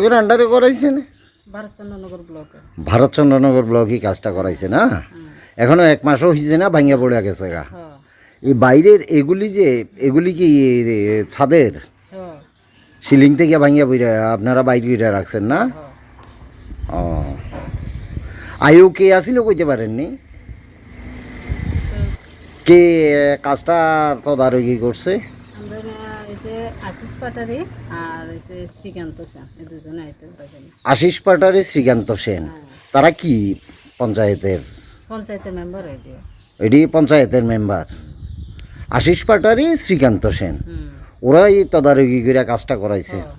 এর আন্ডারে করাইছেন? ভারতচন্দ্রনগর ব্লকে। ভারতচন্দ্রনগর ব্লকই কাজটা করাইছে না? এখনো 1 মাসও হয়েছে না, ভাঙ্গা পড়ে গেছে গা। হ্যাঁ এই বাইরের এগুলি কি ছাদের হ্যাঁ সিলিং থেকে ভাঙ্গা পড়ে আপনারা বাইর করে রাখছেন না? হ্যাঁ। ও আয়ু কে আসিল কইতে পারেননি? কে কাজটা তদারকি করছে? আমরা এই যে আশিস পাটারি আর এই যে শ্রীকান্ত সেন, এই দুজনে আইতে পারেন। আশিস পাটারি, শ্রীকান্ত সেন, তারা কি পঞ্চায়েতের? পঞ্চায়েতের মেম্বার হয়ে দিয়ে। এটি পঞ্চায়েতের মেম্বার। আশিস পাটারি, শ্রীকান্ত সেন, হুম ওরাই তদারকি করে কাজটা করাইছে। হ্যাঁ।